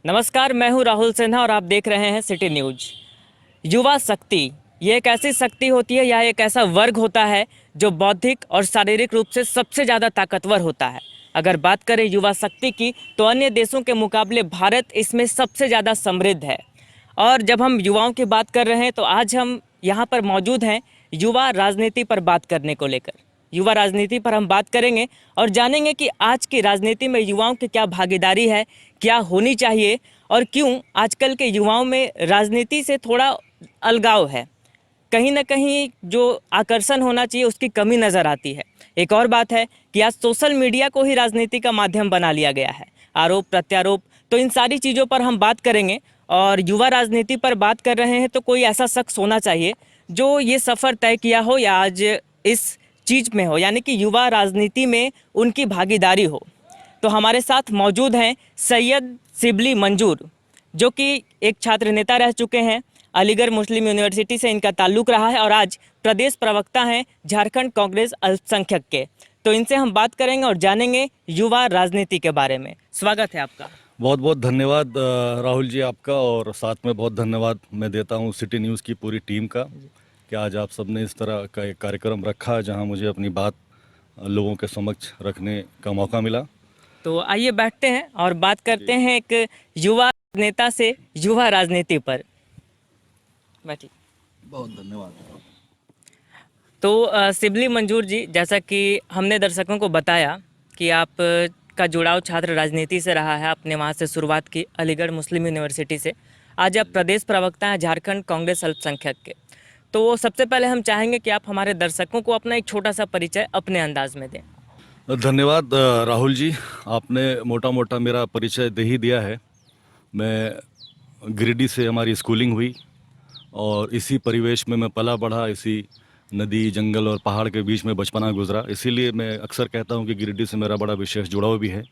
नमस्कार, मैं हूं राहुल सिन्हा और आप देख रहे हैं सिटी न्यूज। युवा शक्ति ये एक ऐसी शक्ति होती है या एक ऐसा वर्ग होता है जो बौद्धिक और शारीरिक रूप से सबसे ज़्यादा ताकतवर होता है। अगर बात करें युवा शक्ति की तो अन्य देशों के मुकाबले भारत इसमें सबसे ज़्यादा समृद्ध है। और जब हम युवाओं की बात कर रहे हैं तो आज हम यहाँ पर मौजूद हैं युवा राजनीति पर बात करने को लेकर। युवा राजनीति पर हम बात करेंगे और जानेंगे कि आज की राजनीति में युवाओं की क्या भागीदारी है, क्या होनी चाहिए और क्यों आजकल के युवाओं में राजनीति से थोड़ा अलगाव है। कहीं ना कहीं जो आकर्षण होना चाहिए उसकी कमी नज़र आती है। एक और बात है कि आज सोशल मीडिया को ही राजनीति का माध्यम बना लिया गया है। आरोप प्रत्यारोप, तो इन सारी चीज़ों पर हम बात करेंगे। और युवा राजनीति पर बात कर रहे हैं तो कोई ऐसा शख्स होना चाहिए जो ये सफ़र तय किया हो या आज इस चीज़ में हो, यानी कि युवा राजनीति में उनकी भागीदारी हो। तो हमारे साथ मौजूद हैं सैयद शिबली मंजूर, जो कि एक छात्र नेता रह चुके हैं। अलीगढ़ मुस्लिम यूनिवर्सिटी से इनका ताल्लुक़ रहा है और आज प्रदेश प्रवक्ता हैं झारखंड कांग्रेस अल्पसंख्यक के। तो इनसे हम बात करेंगे और जानेंगे युवा राजनीति के बारे में। स्वागत है आपका। बहुत बहुत धन्यवाद राहुल जी आपका, और साथ में बहुत धन्यवाद मैं देता हूं सिटी न्यूज़ की पूरी टीम का कि आज आप सबने इस तरह का एक कार्यक्रम रखा जहां मुझे अपनी बात लोगों के समक्ष रखने का मौका मिला। तो आइए बैठते हैं और बात करते हैं एक युवा नेता से युवा राजनीति पर। बैठिए। बहुत धन्यवाद। तो शिबली मंजूर जी, जैसा कि हमने दर्शकों को बताया कि आप का जुड़ाव छात्र राजनीति से रहा है, आपने वहाँ से शुरुआत की अलीगढ़ मुस्लिम यूनिवर्सिटी से। आज आप प्रदेश प्रवक्ता हैं झारखंड कांग्रेस अल्पसंख्यक के। तो सबसे पहले हम चाहेंगे कि आप हमारे दर्शकों को अपना एक छोटा सा परिचय अपने अंदाज में दें। धन्यवाद राहुल जी, आपने मोटा मोटा मेरा परिचय दे ही दिया है। मैं गिरिडीह से हमारी स्कूलिंग हुई और इसी परिवेश में मैं पला बढ़ा, इसी नदी जंगल और पहाड़ के बीच में बचपना गुजरा। इसीलिए मैं अक्सर कहता हूँ कि गिरिडीह से मेरा बड़ा विशेष जुड़ाव भी है।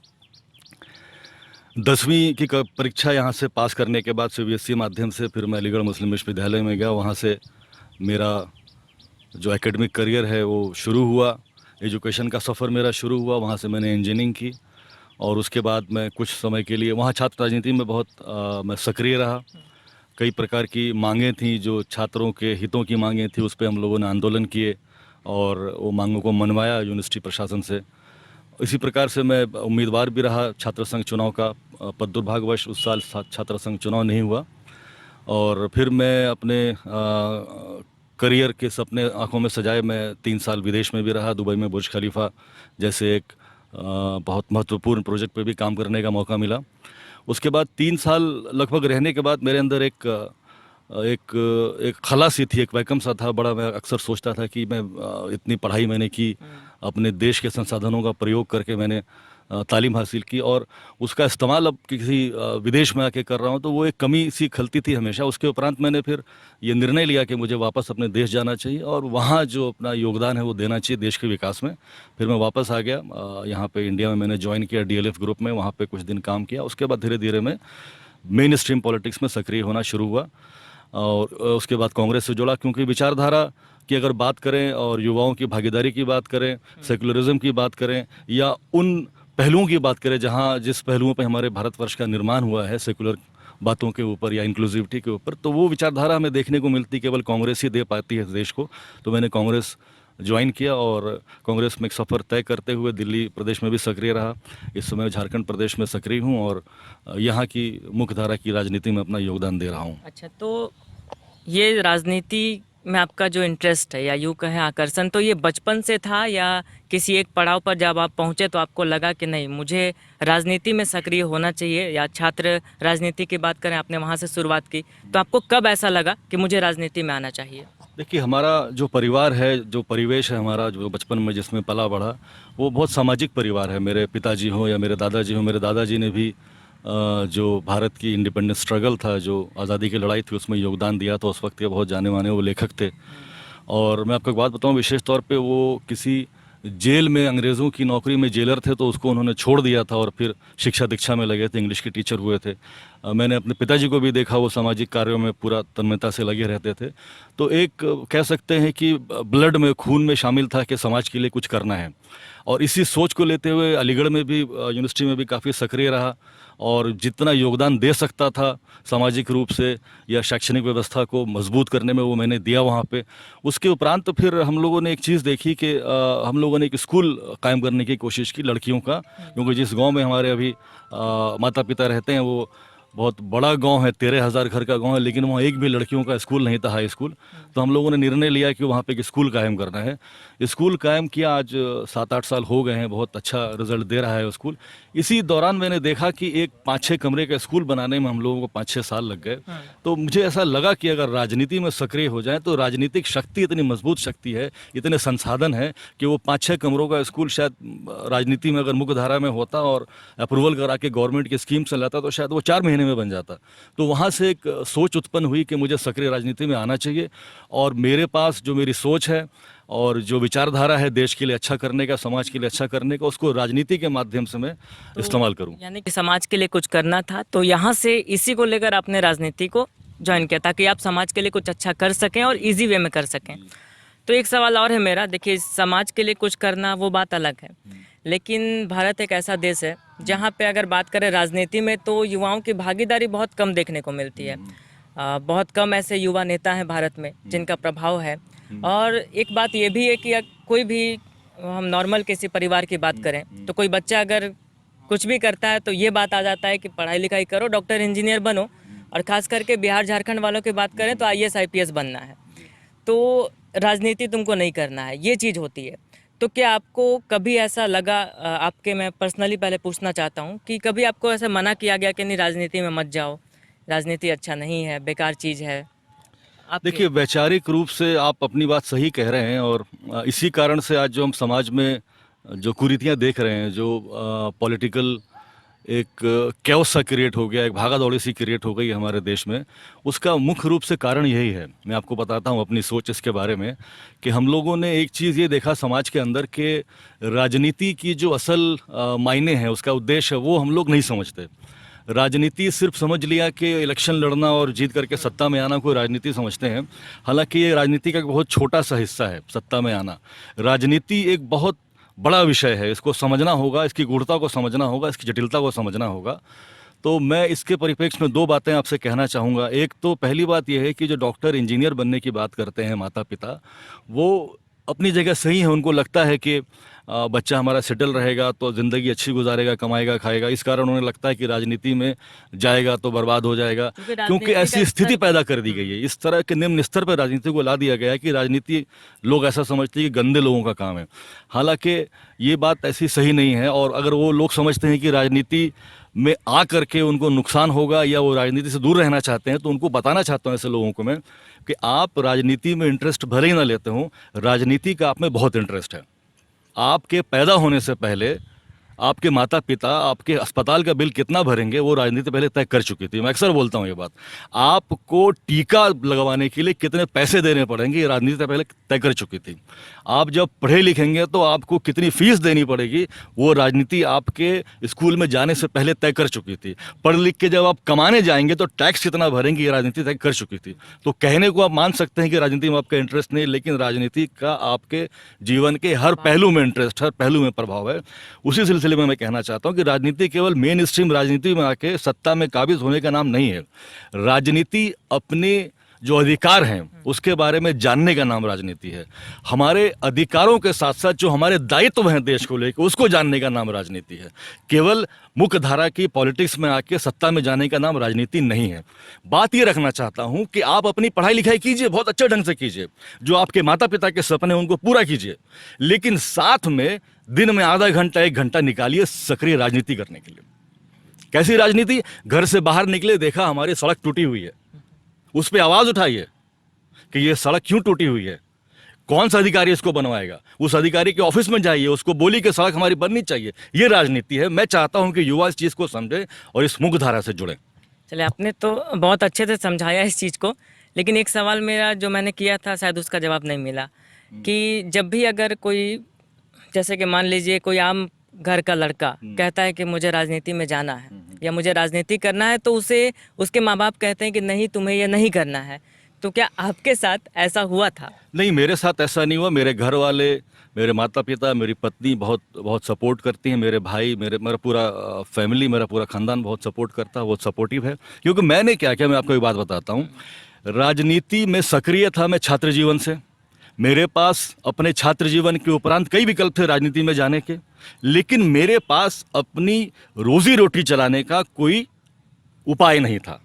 10वीं की परीक्षा यहाँ से पास करने के बाद सीबीएसई माध्यम से फिर मैं अलीगढ़ मुस्लिम विश्वविद्यालय में गया। वहाँ से मेरा जो एकेडमिक करियर है वो शुरू हुआ, एजुकेशन का सफ़र मेरा शुरू हुआ। वहाँ से मैंने इंजीनियरिंग की और उसके बाद मैं कुछ समय के लिए वहाँ छात्र राजनीति में बहुत मैं सक्रिय रहा। कई प्रकार की मांगें थीं, जो छात्रों के हितों की मांगें थी, उस पर हम लोगों ने आंदोलन किए और वो मांगों को मनवाया यूनिवर्सिटी प्रशासन से। इसी प्रकार से मैं उम्मीदवार भी रहा छात्र संघ चुनाव का। पर दुर्भाग्यवश उस साल छात्र संघ चुनाव नहीं हुआ और फिर मैं अपने करियर के सपने आंखों में सजाए मैं 3 साल विदेश में भी रहा। दुबई में बुर्ज खलीफा जैसे एक बहुत महत्वपूर्ण प्रोजेक्ट पे भी काम करने का मौका मिला। उसके बाद 3 साल लगभग रहने के बाद मेरे अंदर एक खला सी थी, एक वैकम सा था। बड़ा मैं अक्सर सोचता था कि मैं इतनी पढ़ाई मैंने की, अपने देश के संसाधनों का प्रयोग करके मैंने तालीम हासिल की और उसका इस्तेमाल अब किसी विदेश में आके कर रहा हूँ, तो वो एक कमी सी खलती थी हमेशा। उसके उपरांत मैंने फिर ये निर्णय लिया कि मुझे वापस अपने देश जाना चाहिए और वहाँ जो अपना योगदान है वो देना चाहिए देश के विकास में। फिर मैं वापस आ गया यहाँ पे इंडिया में। मैंने ज्वाइन किया डीएलएफ ग्रुप में, वहाँ पे कुछ दिन काम किया। उसके बाद धीरे धीरे मैं मेन स्ट्रीम पॉलिटिक्स में सक्रिय होना शुरू हुआ और उसके बाद कांग्रेस से जुड़ा, क्योंकि विचारधारा की अगर बात करें और युवाओं की भागीदारी की बात करें, सेकुलरिज्म की बात करें या उन पहलुओं की बात करें जहां जिस पहलुओं पर हमारे भारतवर्ष का निर्माण हुआ है, सेकुलर बातों के ऊपर या इंक्लूसिविटी के ऊपर, तो वो विचारधारा हमें देखने को मिलती केवल कांग्रेस ही दे पाती है देश को। तो मैंने कांग्रेस ज्वाइन किया और कांग्रेस में एक सफ़र तय करते हुए दिल्ली प्रदेश में भी सक्रिय रहा। इस समय झारखंड प्रदेश में सक्रिय हूँ और यहाँ की मुख्यधारा की राजनीति में अपना योगदान दे रहा हूँ। अच्छा, तो ये राजनीति में आपका जो इंटरेस्ट है या यूँ कहें आकर्षण, तो ये बचपन से था या किसी एक पड़ाव पर जब आप पहुँचे तो आपको लगा कि नहीं मुझे राजनीति में सक्रिय होना चाहिए? या छात्र राजनीति की बात करें, आपने वहाँ से शुरुआत की, तो आपको कब ऐसा लगा कि मुझे राजनीति में आना चाहिए? देखिए, हमारा जो परिवार है, जो परिवेश है हमारा, जो बचपन में जिसमें पला बढ़ा, वो बहुत सामाजिक परिवार है। मेरे पिताजी हों या मेरे दादाजी हों, मेरे दादाजी ने भी जो भारत की इंडिपेंडेंस स्ट्रगल था, जो आज़ादी की लड़ाई थी, उसमें योगदान दिया। तो उस वक्त के बहुत जाने माने वो लेखक थे। और मैं आपको एक बात बताऊं, विशेष तौर पे वो किसी जेल में, अंग्रेज़ों की नौकरी में जेलर थे, तो उसको उन्होंने छोड़ दिया था और फिर शिक्षा दीक्षा में लगे थे, इंग्लिश के टीचर हुए थे। मैंने अपने पिताजी को भी देखा, वो सामाजिक कार्यों में पूरा तन्मयता से लगे रहते थे। तो एक कह सकते हैं कि ब्लड में, खून में शामिल था कि समाज के लिए कुछ करना है। और इसी सोच को लेते हुए अलीगढ़ में भी, यूनिवर्सिटी में भी काफ़ी सक्रिय रहा और जितना योगदान दे सकता था सामाजिक रूप से या शैक्षणिक व्यवस्था को मजबूत करने में, वो मैंने दिया वहाँ पे। उसके उपरांत तो फिर हम लोगों ने एक चीज़ देखी कि हम लोगों ने एक स्कूल कायम करने की कोशिश की लड़कियों का, क्योंकि जिस गांव में हमारे अभी माता पिता रहते हैं वो बहुत बड़ा गांव है, 13,000 घर का गांव है, लेकिन वहाँ एक भी लड़कियों का स्कूल नहीं था, हाई स्कूल। तो हम लोगों ने निर्णय लिया कि वहाँ पे एक स्कूल कायम करना है। स्कूल कायम किया, आज 7-8 साल हो गए हैं, बहुत अच्छा रिजल्ट दे रहा है वो स्कूल। इसी दौरान मैंने देखा कि एक 5-6 कमरे का स्कूल बनाने में हम लोगों को 5-6 साल लग गए। तो मुझे ऐसा लगा कि अगर राजनीति में सक्रिय हो जाए तो राजनीतिक शक्ति इतनी मजबूत शक्ति है, इतने संसाधन है कि वो 5-6 कमरों का स्कूल शायद राजनीति में अगर मुख्य धारा में होता और अप्रूवल करा के गवर्नमेंट की स्कीम से लाता तो शायद वो 4 महीने में बन जाता। तो वहाँ से एक सोच उत्पन्न हुई कि मुझे सक्रिय राजनीति में आना चाहिए, और मेरे पास जो मेरी सोच है और जो विचारधारा है देश के लिए अच्छा करने का, समाज के लिए अच्छा करने का, उसको राजनीति के माध्यम से मैं इस्तेमाल करूं। यानी कि समाज के लिए कुछ करना था, तो यहाँ से इसी को लेकर आपने राजनीति को ज्वाइन किया ताकि आप समाज के लिए कुछ अच्छा कर सकें और इजी वे में कर सकें। तो एक सवाल और है मेरा, देखिए समाज के लिए कुछ करना वो बात अलग है, लेकिन भारत एक ऐसा देश है जहाँ पे अगर बात करें राजनीति में तो युवाओं की भागीदारी बहुत कम देखने को मिलती है। बहुत कम ऐसे युवा नेता हैं भारत में जिनका प्रभाव है। और एक बात ये भी है कि कोई भी हम नॉर्मल किसी परिवार की बात करें तो कोई बच्चा अगर कुछ भी करता है तो ये बात आ जाता है कि पढ़ाई लिखाई करो, डॉक्टर इंजीनियर बनो, और ख़ास करके बिहार झारखंड वालों की बात करें तो IAS IPS बनना है, तो राजनीति तुमको नहीं करना है, ये चीज़ होती है। तो क्या आपको कभी ऐसा लगा, आपके मैं पर्सनली पहले पूछना चाहता हूँ कि कभी आपको ऐसा मना किया गया कि नहीं राजनीति में मत जाओ, राजनीति अच्छा नहीं है, बेकार चीज़ है? देखिए, वैचारिक रूप से आप अपनी बात सही कह रहे हैं, और इसी कारण से आज जो हम समाज में जो कुरीतियां देख रहे हैं, जो पॉलिटिकल एक कैओस सा क्रिएट हो गया, एक भागा दौड़ी सी क्रिएट हो गई हमारे देश में, उसका मुख्य रूप से कारण यही है। मैं आपको बताता हूँ अपनी सोच इसके बारे में, कि हम लोगों ने एक चीज़ ये देखा समाज के अंदर कि राजनीति की जो असल मायने हैं, उसका उद्देश्य है, वो हम लोग नहीं समझते। राजनीति सिर्फ समझ लिया कि इलेक्शन लड़ना और जीत करके सत्ता में आना कोई राजनीति समझते हैं। हालांकि ये राजनीति का एक बहुत छोटा सा हिस्सा है, सत्ता में आना। राजनीति एक बहुत बड़ा विषय है, इसको समझना होगा, इसकी गूढ़ता को समझना होगा, इसकी जटिलता को समझना होगा। तो मैं इसके परिप्रेक्ष्य में 2 बातें आपसे कहना चाहूँगा। एक तो पहली बात यह है कि जो डॉक्टर इंजीनियर बनने की बात करते हैं माता पिता, वो अपनी जगह सही है। उनको लगता है कि बच्चा हमारा सेटल रहेगा तो ज़िंदगी अच्छी गुजारेगा, कमाएगा, खाएगा। इस कारण उन्हें लगता है कि राजनीति में जाएगा तो बर्बाद हो जाएगा, क्योंकि ऐसी स्थिति पैदा कर दी गई है। इस तरह के निम्न स्तर पर राजनीति को ला दिया गया है कि राजनीति लोग ऐसा समझते हैं कि गंदे लोगों का काम है। हालांकि ये बात ऐसी सही नहीं है, और अगर वो लोग समझते हैं कि राजनीति में आ करके उनको नुकसान होगा या वो राजनीति से दूर रहना चाहते हैं, तो उनको बताना चाहता हूँ ऐसे लोगों को मैं कि आप राजनीति में इंटरेस्ट भले ही ना लेते हो, राजनीति का आप में बहुत इंटरेस्ट है। आपके पैदा होने से पहले आपके माता पिता आपके अस्पताल का बिल कितना भरेंगे वो राजनीति पहले तय कर चुकी थी। मैं अक्सर बोलता हूँ ये बात। आपको टीका लगवाने के लिए कितने पैसे देने पड़ेंगे ये राजनीति पहले तय कर चुकी थी। आप जब पढ़े लिखेंगे तो आपको कितनी फीस देनी पड़ेगी वो राजनीति आपके स्कूल में जाने से पहले तय कर चुकी थी। पढ़ लिख के जब आप कमाने जाएंगे तो टैक्स कितना भरेंगे ये राजनीति तय कर चुकी थी। तो कहने को आप मान सकते हैं कि राजनीति में आपका इंटरेस्ट नहीं, लेकिन राजनीति का आपके जीवन के हर पहलू में इंटरेस्ट, हर पहलू में प्रभाव है। उसी सिलसिले में मैं कहना चाहता हूं कि राजनीति केवल मेन स्ट्रीम राजनीति में आके सत्ता में काबिज होने का नाम नहीं है। राजनीति अपने जो अधिकार हैं उसके बारे में जानने का नाम राजनीति है। हमारे अधिकारों के साथ साथ जो हमारे दायित्व हैं देश को लेकर उसको जानने का नाम राजनीति है। केवल मुख्य धारा की पॉलिटिक्स में आके सत्ता में जाने का नाम राजनीति नहीं है। बात ये रखना चाहता हूं कि आप अपनी पढ़ाई लिखाई कीजिए, बहुत अच्छे ढंग से कीजिए, जो आपके माता पिता के सपने उनको पूरा कीजिए, लेकिन साथ में दिन में आधा घंटा 1 घंटा निकालिए सक्रिय राजनीति करने के लिए। कैसी राजनीति? घर से बाहर निकले, देखा हमारी सड़क टूटी हुई है, उस पर आवाज उठाइए कि ये सड़क क्यों टूटी हुई है, कौन सा अधिकारी इसको बनवाएगा, उस अधिकारी के ऑफिस में जाइए, उसको बोलिए कि सड़क हमारी बननी चाहिए। ये राजनीति है। मैं चाहता हूं कि युवा इस चीज को समझे और इस मुख्य धारा से जुड़े। चलिए, आपने तो बहुत अच्छे से समझाया इस चीज़ को, लेकिन एक सवाल मेरा जो मैंने किया था शायद उसका जवाब नहीं मिला कि जब भी अगर कोई, जैसे कि मान लीजिए कोई आम घर का लड़का कहता है कि मुझे राजनीति में जाना है या मुझे राजनीति करना है, तो उसे उसके माँ बाप कहते हैं कि नहीं, तुम्हें ये नहीं करना है। तो क्या आपके साथ ऐसा हुआ था? नहीं, मेरे साथ ऐसा नहीं हुआ। मेरे घर वाले मेरे माता पिता, मेरी पत्नी बहुत बहुत सपोर्ट करती हैं, मेरे भाई, मेरा पूरा फैमिली, मेरा पूरा ख़ानदान बहुत सपोर्ट करता है, बहुत सपोर्टिव है। क्योंकि मैंने क्या किया, मैं आपको एक बात बताता हूँ। राजनीति में सक्रिय था मैं छात्र जीवन से। मेरे पास अपने छात्र जीवन के उपरांत कई विकल्प थे राजनीति में जाने के, लेकिन मेरे पास अपनी रोजी रोटी चलाने का कोई उपाय नहीं था।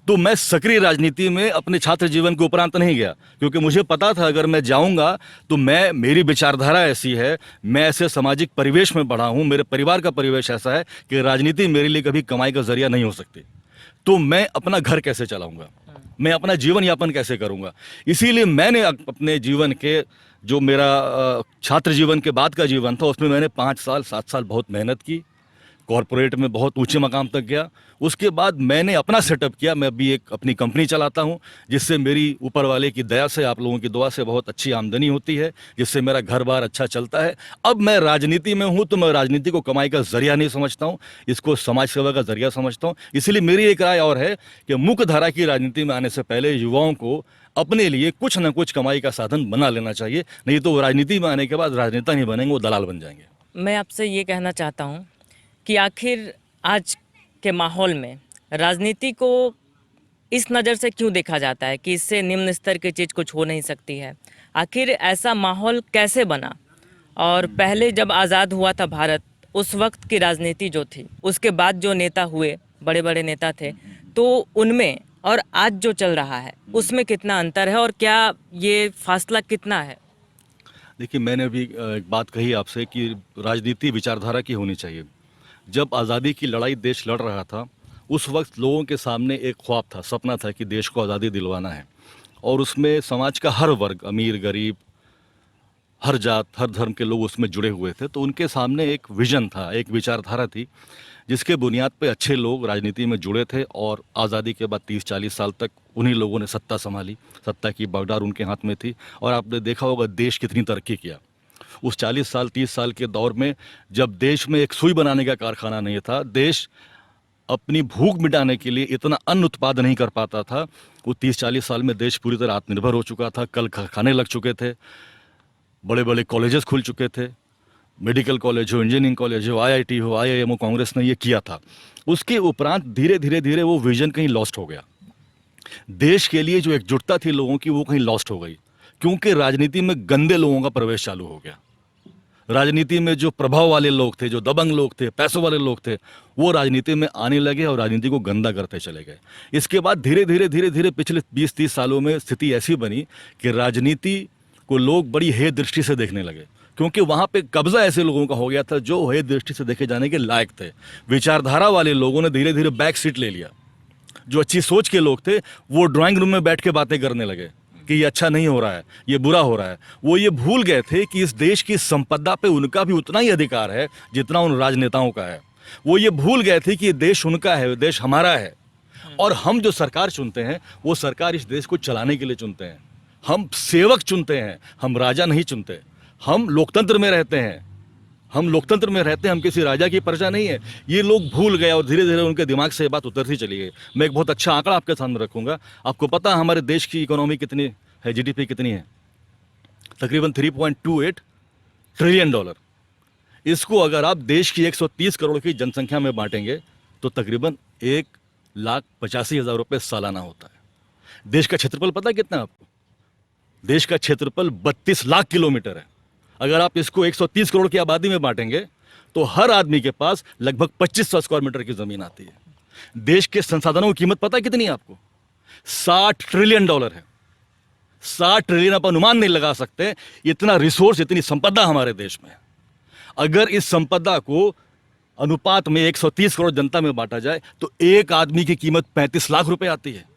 तो मैं सक्रिय राजनीति में अपने छात्र जीवन के उपरांत नहीं गया, क्योंकि मुझे पता था अगर मैं जाऊंगा तो मेरी विचारधारा ऐसी है, मैं ऐसे सामाजिक परिवेश में बढ़ा हूं, मेरे परिवार का परिवेश ऐसा है कि राजनीति मेरे लिए कभी कमाई का जरिया नहीं हो सकती। तो मैं अपना घर कैसे चलाऊंगा, मैं अपना जीवन यापन कैसे करूंगा। इसीलिए मैंने अपने जीवन के जो मेरा छात्र जीवन के बाद का जीवन था, उसमें मैंने 5 साल 7 साल बहुत मेहनत की, कॉरपोरेट में बहुत ऊंचे मकाम तक गया। उसके बाद मैंने अपना सेटअप किया। मैं अभी एक अपनी कंपनी चलाता हूं, जिससे मेरी ऊपर वाले की दया से, आप लोगों की दुआ से बहुत अच्छी आमदनी होती है, जिससे मेरा घर बार अच्छा चलता है। अब मैं राजनीति में हूं तो मैं राजनीति को कमाई का जरिया नहीं समझता हूं, इसको समाज सेवा का जरिया समझता हूं। इसलिए मेरी एक राय और है कि मुख्य धारा की राजनीति में आने से पहले युवाओं को अपने लिए कुछ न कुछ कमाई का साधन बना लेना चाहिए, नहीं तो वो राजनीति में आने के बाद राजनेता नहीं बनेंगे, वो दलाल बन जाएंगे। मैं आपसे ये कहना चाहता हूँ कि आखिर आज के माहौल में राजनीति को इस नज़र से क्यों देखा जाता है कि इससे निम्न स्तर की चीज़ कुछ हो नहीं सकती है। आखिर ऐसा माहौल कैसे बना? और पहले जब आज़ाद हुआ था भारत, उस वक्त की राजनीति जो थी, उसके बाद जो नेता हुए, बड़े बड़े नेता थे, तो उनमें और आज जो चल रहा है उसमें कितना अंतर है और क्या ये फासला कितना है? देखिए, मैंने अभी एक बात कही आपसे कि राजनीति विचारधारा की होनी चाहिए। जब आज़ादी की लड़ाई देश लड़ रहा था, उस वक्त लोगों के सामने एक ख्वाब था, सपना था कि देश को आज़ादी दिलवाना है, और उसमें समाज का हर वर्ग, अमीर गरीब, हर जात हर धर्म के लोग उसमें जुड़े हुए थे। तो उनके सामने एक विजन था, एक विचारधारा थी, जिसके बुनियाद पे अच्छे लोग राजनीति में जुड़े थे। और आज़ादी के बाद 30-40 साल तक उन्हीं लोगों ने सत्ता संभाली, सत्ता की बगडार उनके हाथ में थी। और आपने देखा होगा देश कितनी तरक्की किया उस 40 साल 30 साल के दौर में, जब देश में एक सुई बनाने का कारखाना नहीं था, देश अपनी भूख मिटाने के लिए इतना अन्न उत्पादन नहीं कर पाता था। वो 30-40 साल में देश पूरी तरह आत्मनिर्भर हो चुका था, कल कारखाने लग चुके थे, बड़े बड़े कॉलेजेस खुल चुके थे, मेडिकल कॉलेज हो, इंजीनियरिंग कॉलेज हो, IIT हो, IIM हो, कांग्रेस ने ये किया था। उसके उपरांत धीरे धीरे धीरे वो विजन कहीं लॉस्ट हो गया। देश के लिए जो एकजुटता थी लोगों की, वो कहीं लॉस्ट हो गई, क्योंकि राजनीति में गंदे लोगों का प्रवेश चालू हो गया। राजनीति में जो प्रभाव वाले लोग थे, जो दबंग लोग थे, पैसों वाले लोग थे, वो राजनीति में आने लगे और राजनीति को गंदा करते चले गए। इसके बाद धीरे धीरे पिछले 20-30 सालों में स्थिति ऐसी बनी कि राजनीति को लोग बड़ी हे दृष्टि से देखने लगे, क्योंकि वहाँ पे कब्जा ऐसे लोगों का हो गया था जो हे दृष्टि से देखे जाने के लायक थे। विचारधारा वाले लोगों ने धीरे धीरे बैक सीट ले लिया। जो अच्छी सोच के लोग थे वो ड्राइंग रूम में बैठ के बातें करने लगे कि ये अच्छा नहीं हो रहा है, ये बुरा हो रहा है। वो ये भूल गए थे कि इस देश की संपदा पे उनका भी उतना ही अधिकार है जितना उन राजनेताओं का है। वो ये भूल गए थे कि ये देश उनका है, देश हमारा है, और हम जो सरकार चुनते हैं वो सरकार इस देश को चलाने के लिए चुनते हैं। हम सेवक चुनते हैं, हम राजा नहीं चुनते। हम लोकतंत्र में रहते हैं, हम किसी राजा की प्रजा नहीं है। ये लोग भूल गए और धीरे धीरे उनके दिमाग से ये बात उतरती चली गई। मैं एक बहुत अच्छा आंकड़ा आपके सामने रखूंगा। आपको पता है हमारे देश की इकोनॉमी कितनी है, GDP कितनी है? तकरीबन $3.28 ट्रिलियन। इसको अगर आप देश की 130 करोड़ की जनसंख्या में बांटेंगे तो तकरीबन 1,85,000 रुपये सालाना होता है। देश का क्षेत्रफल पता है कितना है आपको? देश का क्षेत्रफल 32 लाख किलोमीटर है। अगर आप इसको 130 करोड़ की आबादी में बांटेंगे तो हर आदमी के पास लगभग 2500 स्क्वायर मीटर की जमीन आती है। देश के संसाधनों की कीमत पता है कितनी है आपको? $60 ट्रिलियन है। 60 ट्रिलियन आप अनुमान नहीं लगा सकते, इतना रिसोर्स, इतनी संपदा हमारे देश में। अगर इस संपदा को अनुपात में 130 करोड़ जनता में बांटा जाए तो एक आदमी की कीमत 35 लाख रुपए आती है।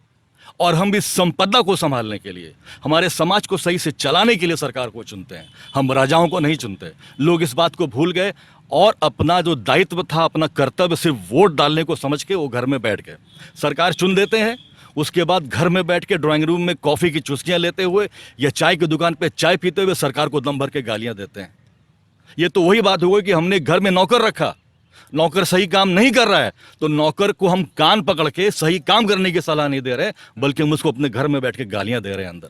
और हम इस संपदा को संभालने के लिए, हमारे समाज को सही से चलाने के लिए सरकार को चुनते हैं, हम राजाओं को नहीं चुनते। लोग इस बात को भूल गए और अपना जो दायित्व था, अपना कर्तव्य सिर्फ वोट डालने को समझ के वो घर में बैठ गए। सरकार चुन देते हैं, उसके बाद घर में बैठ के ड्राइंग रूम में कॉफ़ी की चुस्कियाँ लेते हुए या चाय की दुकान पर चाय पीते हुए सरकार को दम भर के गालियाँ देते हैं। ये तो वही बात हो गई कि हमने घर में नौकर रखा, नौकर सही काम नहीं कर रहा है तो नौकर को हम कान पकड़ के सही काम करने की सलाह नहीं दे रहे, बल्कि हम उसको अपने घर में बैठ के गालियां दे रहे हैं अंदर।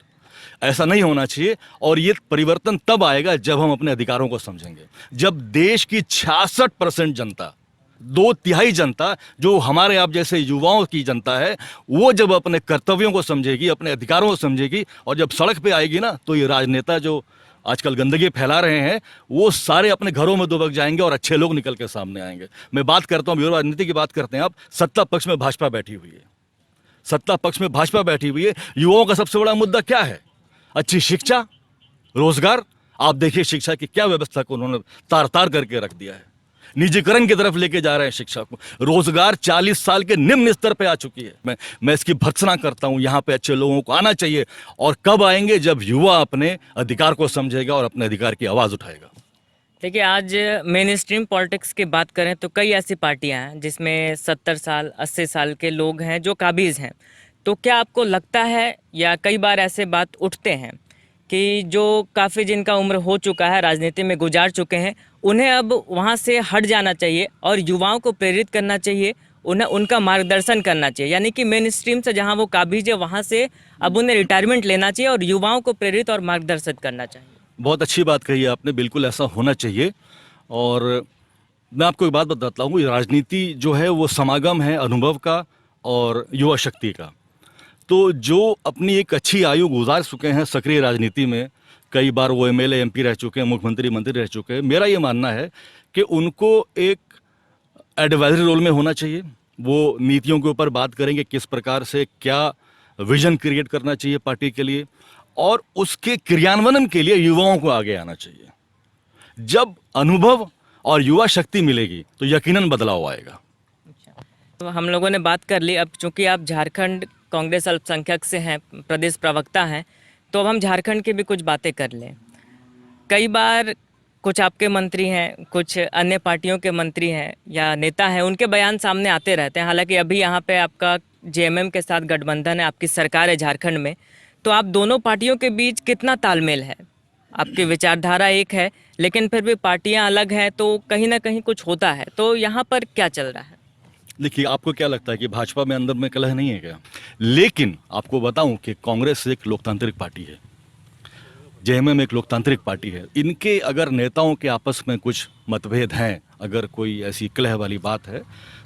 ऐसा नहीं होना चाहिए। और ये परिवर्तन तब आएगा जब हम अपने अधिकारों को समझेंगे, जब देश की 66% जनता, 2/3 जनता जो हमारे आप जैसे युवाओं की जनता है, वो जब अपने कर्तव्यों को समझेगी, अपने अधिकारों को समझेगी, और जब सड़क पे आएगी ना, तो ये राजनेता जो आजकल गंदगी फैला रहे हैं वो सारे अपने घरों में दुबक जाएंगे और अच्छे लोग निकल के सामने आएंगे। मैं बात करता हूँ, युवा राजनीति की बात करते हैं आप, सत्ता पक्ष में भाजपा बैठी हुई है, सत्ता पक्ष में भाजपा बैठी हुई है। युवाओं का सबसे बड़ा मुद्दा क्या है? अच्छी शिक्षा, रोजगार। आप देखिए शिक्षा की क्या व्यवस्था को उन्होंने तार तार करके रख दिया है, निजीकरण की तरफ लेके जा रहे हैं शिक्षा को। रोजगार 40 साल के निम्न स्तर पे आ चुकी है। मैं इसकी भर्त्सना करता हूं। यहाँ पे अच्छे लोगों को आना चाहिए, और कब आएंगे? जब युवा अपने अधिकार को समझेगा और अपने अधिकार की आवाज उठाएगा। देखिए, आज मेन स्ट्रीम पॉलिटिक्स की बात करें तो कई ऐसी पार्टियां हैं जिसमें 70 साल 80 साल के लोग हैं जो काबिज हैं। तो क्या आपको लगता है, या कई बार ऐसे बात उठते हैं कि जो काफ़ी जिनका उम्र हो चुका है, राजनीति में गुजार चुके हैं, उन्हें अब वहाँ से हट जाना चाहिए और युवाओं को प्रेरित करना चाहिए, उन्हें उनका मार्गदर्शन करना चाहिए, यानी कि मेन स्ट्रीम से जहाँ वो काबिज है वहाँ से अब उन्हें रिटायरमेंट लेना चाहिए और युवाओं को प्रेरित और मार्गदर्शित करना चाहिए? बहुत अच्छी बात कही आपने, बिल्कुल ऐसा होना चाहिए। और मैं आपको एक बात बताता हूँ, राजनीति जो है वो समागम है अनुभव का और युवा शक्ति का। तो जो अपनी एक अच्छी आयु गुजार चुके हैं सक्रिय राजनीति में, कई बार वो एमएलए एमपी रह चुके हैं, मुख्यमंत्री मंत्री रह चुके हैं, मेरा ये मानना है कि उनको एक एडवाइजरी रोल में होना चाहिए। वो नीतियों के ऊपर बात करेंगे, किस प्रकार से क्या विजन क्रिएट करना चाहिए पार्टी के लिए, और उसके क्रियान्वयन के लिए युवाओं को आगे आना चाहिए। जब अनुभव और युवा शक्ति मिलेगी तो यकीनन बदलाव आएगा। तो हम लोगों ने बात कर ली। अब चूंकि आप झारखंड कांग्रेस अल्पसंख्यक से हैं, प्रदेश प्रवक्ता हैं, तो अब हम झारखंड की भी कुछ बातें कर लें। कई बार कुछ आपके मंत्री हैं, कुछ अन्य पार्टियों के मंत्री हैं या नेता हैं, उनके बयान सामने आते रहते हैं। हालांकि अभी यहाँ पे आपका जेएमएम के साथ गठबंधन है, आपकी सरकार है झारखंड में, तो आप दोनों पार्टियों के बीच कितना तालमेल है? आपकी विचारधारा एक है, लेकिन फिर भी पार्टियां अलग हैं, तो कहीं ना कहीं कुछ होता है। तो यहाँ पर क्या चल रहा है? देखिए, आपको क्या लगता है कि भाजपा में अंदर में कलह नहीं है क्या? लेकिन आपको बताऊं कि कांग्रेस एक लोकतांत्रिक पार्टी है, जेएमएम एक लोकतांत्रिक पार्टी है। इनके अगर नेताओं के आपस में कुछ मतभेद हैं, अगर कोई ऐसी कलह वाली बात है,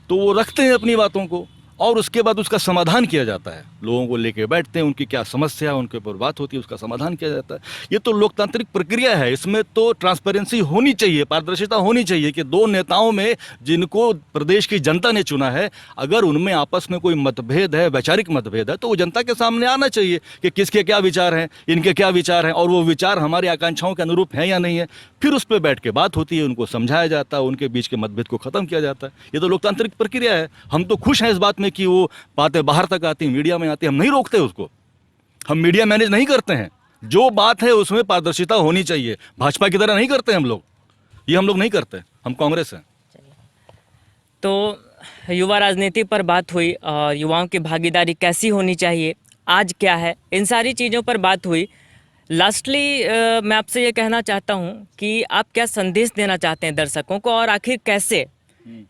तो वो रखते हैं अपनी बातों को और उसके बाद उसका समाधान किया जाता है। लोगों को लेके बैठते हैं, उनकी क्या समस्या है उनके ऊपर बात होती है, उसका समाधान किया जाता है। ये तो लोकतांत्रिक प्रक्रिया है। इसमें तो ट्रांसपेरेंसी होनी चाहिए, पारदर्शिता होनी चाहिए कि दो नेताओं में जिनको प्रदेश की जनता ने चुना है, अगर उनमें आपस में कोई मतभेद है, वैचारिक मतभेद है, तो वो जनता के सामने आना चाहिए कि किसके क्या विचार हैं, इनके क्या विचार हैं, और वो विचार हमारी आकांक्षाओं के अनुरूप हैं या नहीं है। फिर उस पर बैठ के बात होती है, उनको समझाया जाता है, उनके बीच के मतभेद को खत्म किया जाता है। ये तो लोकतांत्रिक प्रक्रिया है। हम तो खुश हैं इस बात में कि वो बातें बाहर तक आती, मीडिया में आती, हम नहीं रोकते उसको, हम मीडिया मैनेज नहीं करते हैं। जो बात है उसमें पारदर्शिता होनी चाहिए। भाजपा की तरह नहीं करते हम लोग, ये हम लोग नहीं करते, हम कांग्रेस हैं। तो युवा राजनीति पर बात हुई और युवाओं की भागीदारी कैसी होनी चाहिए, आज क्या है, इन सारी चीज़ों पर बात हुई। लास्टली मैं आपसे ये कहना चाहता हूँ कि आप क्या संदेश देना चाहते हैं दर्शकों को, और आखिर कैसे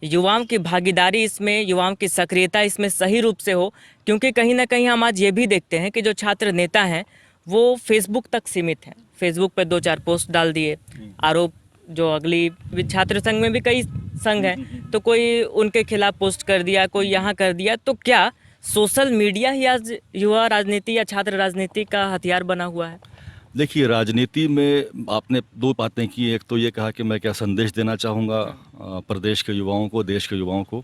युवाओं की भागीदारी इसमें, युवाओं की सक्रियता इसमें सही रूप से हो? क्योंकि कहीं ना कहीं हम आज ये भी देखते हैं कि जो छात्र नेता हैं वो फेसबुक तक सीमित हैं। फेसबुक पे 2-4 पोस्ट डाल दिए, आरोप, जो अगली छात्र संघ में भी कई संघ हैं, तो कोई उनके खिलाफ पोस्ट कर दिया, कोई यहाँ कर दिया। तो क्या सोशल मीडिया ही आज युवा राजनीति या छात्र राजनीति का हथियार बना हुआ है? देखिए, राजनीति में आपने दो बातें की। एक तो ये कहा कि मैं क्या संदेश देना चाहूँगा प्रदेश के युवाओं को, देश के युवाओं को।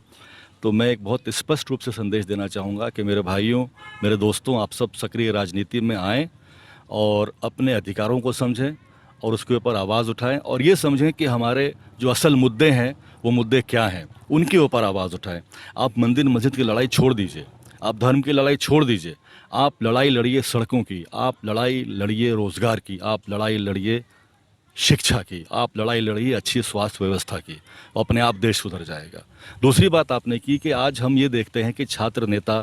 तो मैं एक बहुत स्पष्ट रूप से संदेश देना चाहूँगा कि मेरे भाइयों, मेरे दोस्तों, आप सब सक्रिय राजनीति में आएँ और अपने अधिकारों को समझें और उसके ऊपर आवाज़ उठाएं, और ये समझें कि हमारे जो असल मुद्दे हैं वो मुद्दे क्या हैं, उनके ऊपर आवाज़ उठाएं। आप मंदिर मस्जिद की लड़ाई छोड़ दीजिए, आप धर्म की लड़ाई छोड़ दीजिए, आप लड़ाई लड़िए सड़कों की, आप लड़ाई लड़िए रोज़गार की, आप लड़ाई लड़िए शिक्षा की, आप लड़ाई लड़िए अच्छी स्वास्थ्य व्यवस्था की, अपने आप देश सुधर जाएगा। दूसरी बात आपने की कि आज हम ये देखते हैं कि छात्र नेता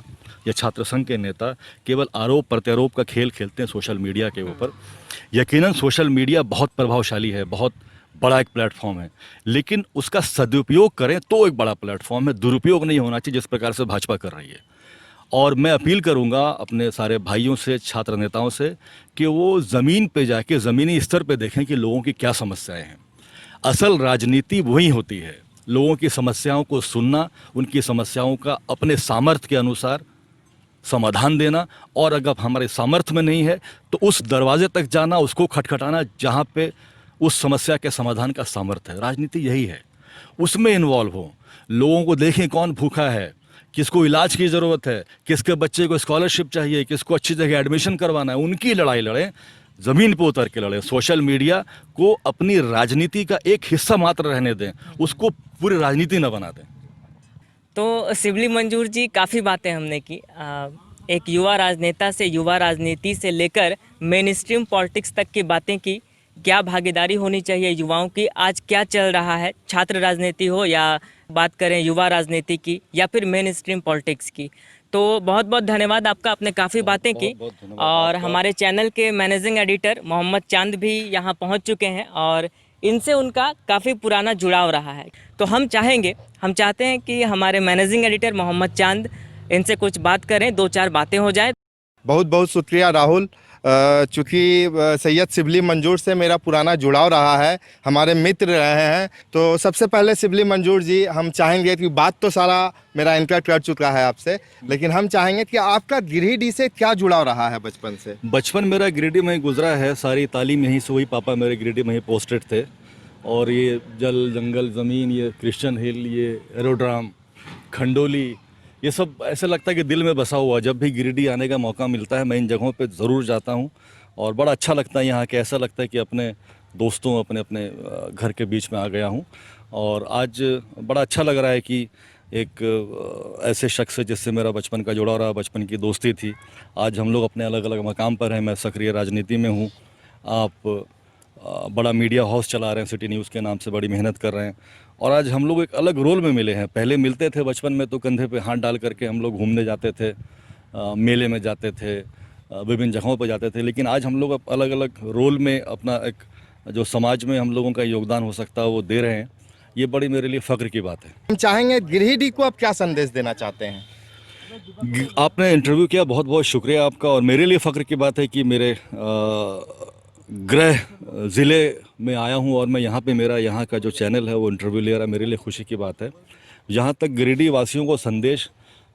या छात्र संघ के नेता केवल आरोप प्रत्यारोप का खेल खेलते हैं सोशल मीडिया के ऊपर। यकीनन सोशल मीडिया बहुत प्रभावशाली है, बहुत बड़ा एक प्लेटफॉर्म है, लेकिन उसका सदुपयोग करें तो एक बड़ा प्लेटफॉर्म है, दुरुपयोग नहीं होना चाहिए जिस प्रकार से भाजपा कर रही है। और मैं अपील करूंगा अपने सारे भाइयों से, छात्र नेताओं से, कि वो ज़मीन पे जाके ज़मीनी स्तर पे देखें कि लोगों की क्या समस्याएं हैं। असल राजनीति वही होती है, लोगों की समस्याओं को सुनना, उनकी समस्याओं का अपने सामर्थ्य के अनुसार समाधान देना, और अगर हमारे सामर्थ्य में नहीं है तो उस दरवाजे तक जाना, उसको खटखटाना जहाँ पे उस समस्या के समाधान का सामर्थ्य है। राजनीति यही है, उसमें इन्वॉल्व हो, लोगों को देखें कौन भूखा है, किसको इलाज की ज़रूरत है, किसके बच्चे को स्कॉलरशिप चाहिए, किसको अच्छी जगह एडमिशन करवाना है, उनकी लड़ाई लड़ें, ज़मीन पर उतर के लड़ें। सोशल मीडिया को अपनी राजनीति का एक हिस्सा मात्र रहने दें, उसको पूरी राजनीति न बना दें। तो शिवली मंजूर जी, काफ़ी बातें हमने की। एक युवा राजनेता से युवा राजनीति से लेकर मेन स्ट्रीम पॉलिटिक्स तक की बातें की। क्या भागीदारी होनी चाहिए युवाओं की, आज क्या चल रहा है, छात्र राजनीति हो या बात करें युवा राजनीति की या फिर मेन स्ट्रीम पॉलिटिक्स की। तो बहुत बहुत धन्यवाद आपका, आपने काफ़ी बातें की। बहुत धन्यवाद और आपका। हमारे चैनल के मैनेजिंग एडिटर मोहम्मद चांद भी यहाँ पहुँच चुके हैं और इनसे उनका काफ़ी पुराना जुड़ाव रहा है। तो हम चाहते हैं कि हमारे मैनेजिंग एडिटर मोहम्मद चांद इनसे कुछ बात करें, दो चार बातें हो जाए। बहुत बहुत शुक्रिया राहुल। चूँकि सैयद शिबली मंजूर से मेरा पुराना जुड़ाव रहा है, हमारे मित्र रहे हैं, तो सबसे पहले शिबली मंजूर जी, हम चाहेंगे कि बात तो सारा मेरा इनका कर चुका है आपसे, लेकिन हम चाहेंगे कि आपका गिरिडीह से क्या जुड़ाव रहा है बचपन से। बचपन मेरा गिरिडीह में ही गुजरा है, सारी तालीम यहीं से हुई। पापा मेरे गिरिडीह में ही पोस्टेड थे, और ये जल जंगल ज़मीन, ये क्रिश्चियन हिल, ये एरोड्राम, खंडोली, ये सब ऐसा लगता है कि दिल में बसा हुआ। जब भी गिरिडीह आने का मौका मिलता है मैं इन जगहों पे ज़रूर जाता हूँ, और बड़ा अच्छा लगता है यहाँ के। ऐसा लगता है कि अपने दोस्तों, अपने अपने घर के बीच में आ गया हूँ। और आज बड़ा अच्छा लग रहा है कि एक ऐसे शख्स से जिससे मेरा बचपन का जुड़ा रहा, बचपन की दोस्ती थी, आज हम लोग अपने अलग अलग मकाम पर हैं। मैं सक्रिय राजनीति में हूँ, आप बड़ा मीडिया हाउस चला रहे हैं, सिटी न्यूज़ के नाम से बड़ी मेहनत कर रहे हैं, और आज हम लोग एक अलग रोल में मिले हैं। पहले मिलते थे बचपन में तो कंधे पे हाथ डाल करके हम लोग घूमने जाते थे, मेले में जाते थे, विभिन्न जगहों पर जाते थे, लेकिन आज हम लोग अलग अलग रोल में अपना एक जो समाज में हम लोगों का योगदान हो सकता है वो दे रहे हैं। ये बड़ी मेरे लिए फ़ख्र की बात है। हम चाहेंगे गिरिडीह को आप क्या संदेश देना चाहते हैं। आपने इंटरव्यू किया, बहुत बहुत शुक्रिया आपका। और मेरे लिए फ़ख्र की बात है कि मेरे गृह ज़िले में आया हूं और मैं यहाँ पे, मेरा यहाँ का जो चैनल है वो इंटरव्यू ले रहा है, मेरे लिए खुशी की बात है। जहाँ तक गिरिडीह वासियों को संदेश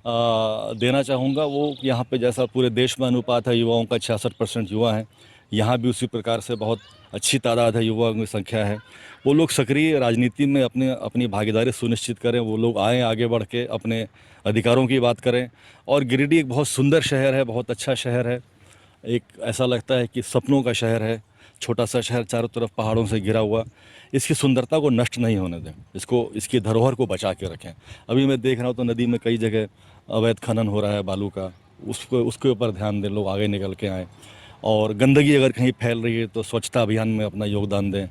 देना चाहूँगा, वो यहाँ पे जैसा पूरे देश में अनुपात है युवाओं का, 66% युवा हैं, यहाँ भी उसी प्रकार से बहुत अच्छी तादाद है, युवाओं की संख्या है। वो लोग सक्रिय राजनीति में अपनी भागीदारी सुनिश्चित करें, वो लोग आएँ आगे बढ़ के अपने अधिकारों की बात करें। और गिरिडीह एक बहुत सुंदर शहर है, बहुत अच्छा शहर है, एक ऐसा लगता है कि सपनों का शहर है। छोटा सा शहर, चारों तरफ पहाड़ों से घिरा हुआ। इसकी सुंदर को नष्ट नहीं होने दें, इसकी धरोहर को बचा के रखें। अभी मैं देख रहा हूँ तो नदी में कई जगह अवैध खनन हो रहा है बालू का, उसके ऊपर ध्यान दें, लोग आगे निकल के आएँ। और गंदगी अगर कहीं फैल रही है तो स्वच्छता अभियान में अपना योगदान दें।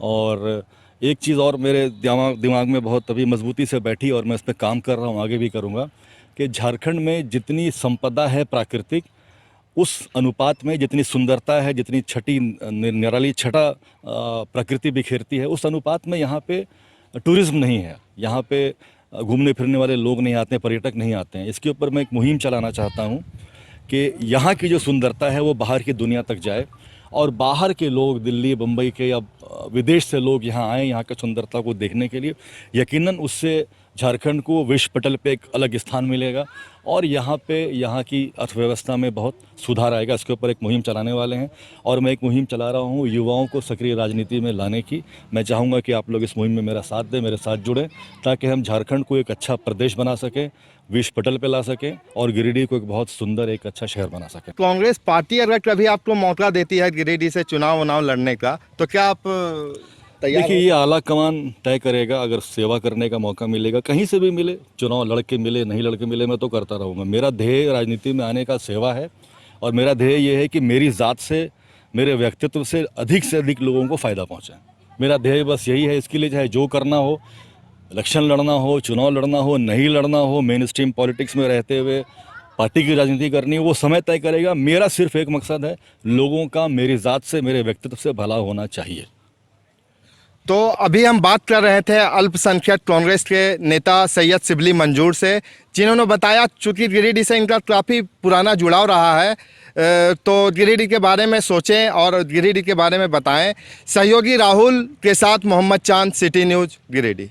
और एक चीज़ और मेरे दिमाग में बहुत अभी मजबूती से बैठी, और मैं इस पर काम कर रहा हूँ, आगे भी करूँगा, कि झारखंड में जितनी संपदा है प्राकृतिक, उस अनुपात में जितनी सुंदरता है, जितनी छटी निराली छटा प्रकृति बिखेरती है, उस अनुपात में यहाँ पे टूरिज़्म नहीं है। यहाँ पे घूमने फिरने वाले लोग नहीं आते हैं, पर्यटक नहीं आते हैं। इसके ऊपर मैं एक मुहिम चलाना चाहता हूँ कि यहाँ की जो सुंदरता है वो बाहर की दुनिया तक जाए, और बाहर के लोग, दिल्ली, बम्बई के या विदेश से लोग यहाँ आएँ यहाँ की सुंदरता को देखने के लिए। यकीनन उससे झारखंड को विश्व पटल पे एक अलग स्थान मिलेगा, और यहाँ की अर्थव्यवस्था में बहुत सुधार आएगा। इसके ऊपर एक मुहिम चलाने वाले हैं, और मैं एक मुहिम चला रहा हूँ युवाओं को सक्रिय राजनीति में लाने की। मैं चाहूँगा कि आप लोग इस मुहिम में मेरा साथ दें, मेरे साथ जुड़ें, ताकि हम झारखंड को एक अच्छा प्रदेश बना सकें, विश्व पटल पे ला सकें, और गिरिडीह को एक बहुत सुंदर, एक अच्छा शहर बना सकें। कांग्रेस पार्टी अगर कभी आपको मौका देती है गिरिडीह से चुनाव लड़ने का, तो क्या आप तैयार? देखिए, ये आला कमान तय करेगा। अगर सेवा करने का मौका मिलेगा, कहीं से भी मिले, चुनाव लड़के मिले, नहीं लड़के मिले, मैं तो करता रहूँगा। मेरा ध्येय राजनीति में आने का सेवा है, और मेरा ध्येय ये है कि मेरी ज़ात से, मेरे व्यक्तित्व से अधिक लोगों को फ़ायदा पहुँचे। मेरा ध्येय बस यही है। इसके लिए चाहे जो करना हो, इलेक्शन लड़ना हो, चुनाव लड़ना हो, नहीं लड़ना हो, मेन स्ट्रीम पॉलिटिक्स में रहते हुए पार्टी की राजनीति करनी हो, वो समय तय करेगा। मेरा सिर्फ एक मकसद है, लोगों का मेरी ज़ात से, मेरे व्यक्तित्व से भला होना चाहिए। तो अभी हम बात कर रहे थे अल्पसंख्यक कांग्रेस के नेता सैयद शिबली मंजूर से, जिन्होंने बताया चूँकि गिरिडीह से इनका काफ़ी पुराना जुड़ाव रहा है, तो गिरिडीह के बारे में सोचें और गिरिडीह के बारे में बताएं। सहयोगी राहुल के साथ मोहम्मद चांद, सिटी न्यूज़, गिरिडीह।